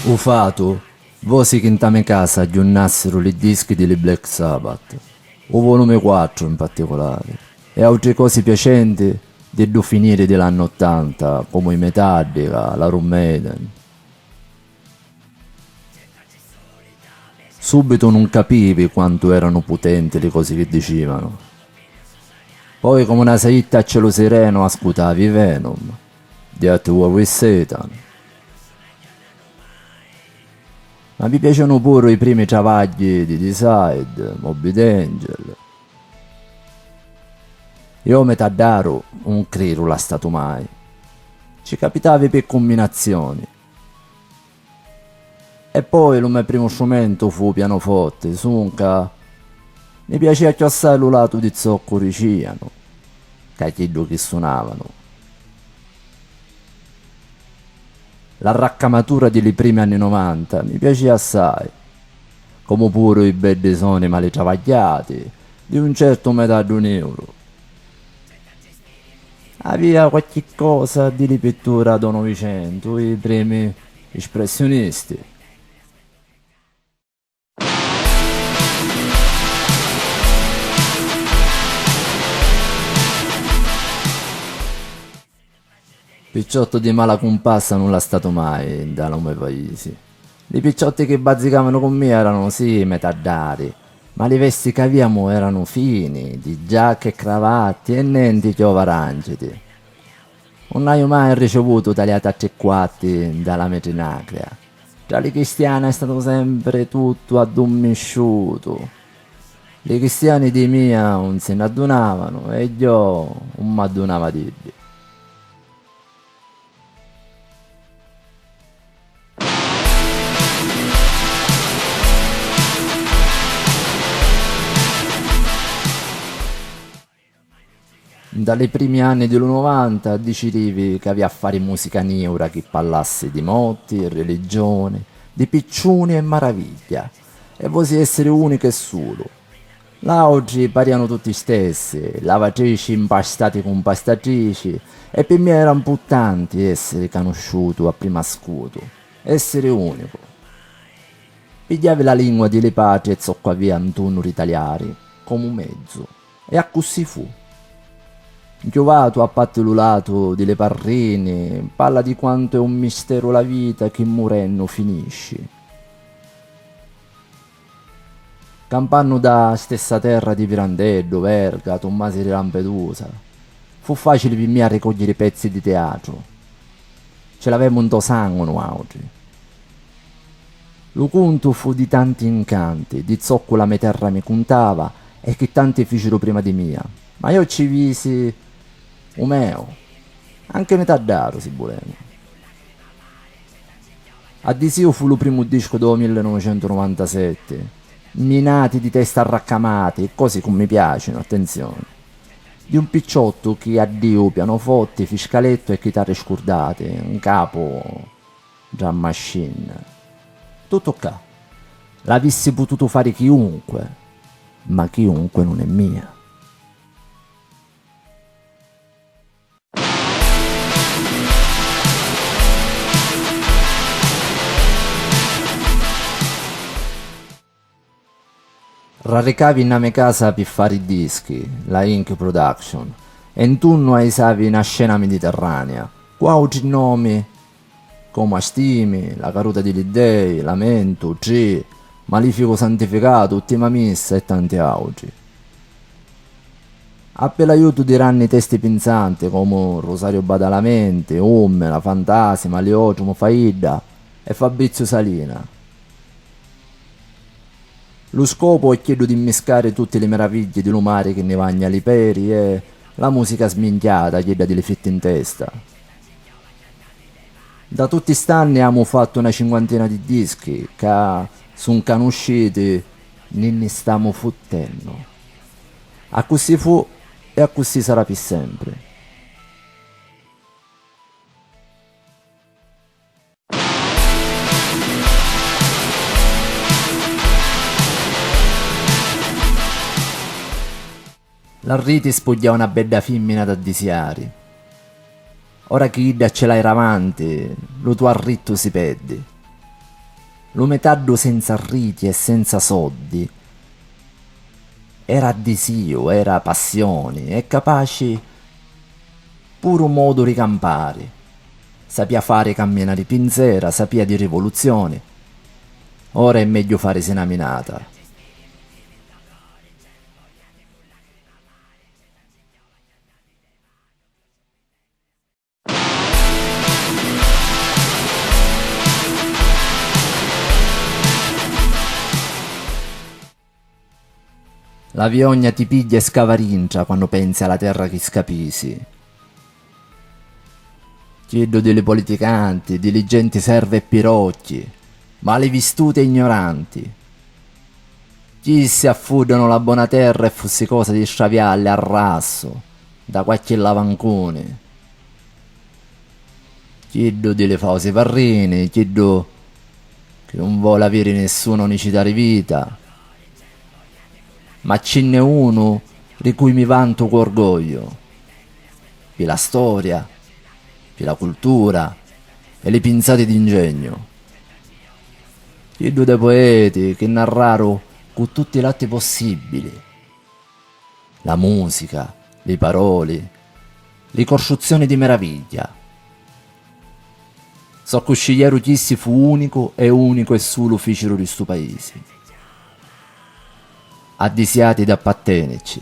Ufato, vosi che in tame casa aggiunnassero i dischi dei Black Sabbath, o volume 4 in particolare, e altre cose piacenti del finire dell'anno 80, come i Metallica, la Iron Maiden. Subito non capivi quanto erano potenti le cose che dicevano. Poi come una saitta a cielo sereno ascoltavi Venom, The At War with Satan. Ma mi piacciono pure i primi travagli di Decide, Morbid Angel. Io metadaro non credo la stato mai. Ci capitavi per combinazioni. E poi il mio primo strumento fu pianoforte, sunca. Mi piaceva più assai lo lato di zocco riciano, che quello che suonavano. La raccamatura dei primi anni 90 mi piaceva assai, come pure i belli suoni male travagliati di un certo Metallo Nero. Aveva qualche cosa di ripettura da Novecento, i primi espressionisti. Picciotto di mala compassa non l'ha stato mai da nome paesi. I picciotti che bazzicavano con me erano sì metadari, ma le vesti che avevamo erano fini, di giacche e cravatti e niente chiovaranciti. Non hai mai ricevuto tagliate a tre quarti dalla metrinacrea. Tra le cristiane è stato sempre tutto addormisciuto. I cristiani di mia non se ne adunavano e io non mi adunava di più. Dalle primi anni del 90 decidevi che avevi a fare musica neura che parlasse di motti, religione, di piccioni e maraviglia, e vosi essere unico e solo. Là oggi pariano tutti stessi, lavatrici impastate con pastatrici, e per me era importante essere conosciuto a prima scudo, essere unico. Pigliavi la lingua delle patrie e zocca via intorno ritaliari, come un mezzo, e a così fu. Giovato a pattellulato delle parrine, parla di quanto è un mistero la vita che morendo finisce. Campanno da stessa terra di Pirandello, Verga, Tommasi di Lampedusa. Fu facile per me a raccogliere pezzi di teatro. Ce l'avevamo un sangue oggi. Lo conto fu di tanti incanti, di zocco la mia terra mi contava e che tanti fecero prima di mia. Ma io ci visi Umeo, anche metà daro si voleva. Addisio fu il primo disco del 1997, minati di testa raccamati, così come mi piacciono, attenzione. Di un picciotto che addio pianoforte, fiscaletto e chitarre scordate, in capo drum machine. Tutto qua. L'avessi potuto fare chiunque, ma chiunque non è mia. Raricavi in mia casa per fare i dischi, la Ink Production, e intorno ai savi una scena mediterranea, qua oggi nomi come Astimi, la caruta degli dei, Lamento, G, Malefico Santificato, Ultima Missa e tanti altri. A per l'aiuto diranno testi pinzanti come Rosario Badalamenti, Omme, La Fantasima, Leotomo Faida e Fabrizio Salina. Lo scopo è quello di innescare tutte le meraviglie di lumare che ne vagna li peri e la musica sminchiata che dà delle fitte in testa. Da tutti st'anni abbiamo fatto una cinquantina di dischi che sono conosciuti, ne stiamo fottendo. A così fu e a così sarà per sempre. La Riti spoglia una bella femmina da disiari. Ora che Ida ce l'hai davanti, lo tuo arritto si perde. L'umetaddo senza riti e senza soldi. Era adesio, era passione, e capace pure un modo di campare. Sapia fare camminare pinzera, sapia di rivoluzione. Ora è meglio fare senaminata. La viogna ti piglia e scavarincia quando pensi alla terra che scapisi. Chiedo delle politicanti, diligenti serve e pirocchi, male vistute e ignoranti. Chi si affudano la buona terra e fossi cosa di stravialle al raso, da qualche lavancone. Chiedo delle fause parrine, chiedo che non vuole avere nessuno unicità di vita, ma ce n'è uno di cui mi vanto con orgoglio, per la storia, per la cultura e le pinzate d'ingegno. Chiedo dei poeti che narraro con tutti i lati possibili, la musica, le parole, le costruzioni di meraviglia. So che Scigliero Chissi fu unico e solo fecero di stu paese. Addisiati da apparteneci.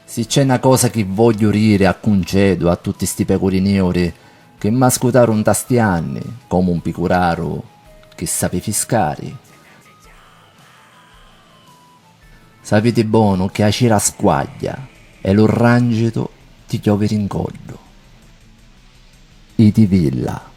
Se c'è una cosa che voglio rire a concedo a tutti sti pecorini ore che m'ascoltarono tasti anni come un picuraro che sape fiscare. Sapete buono che a cera squaglia e lo rangito ti chiove rincoglio. E ti villa.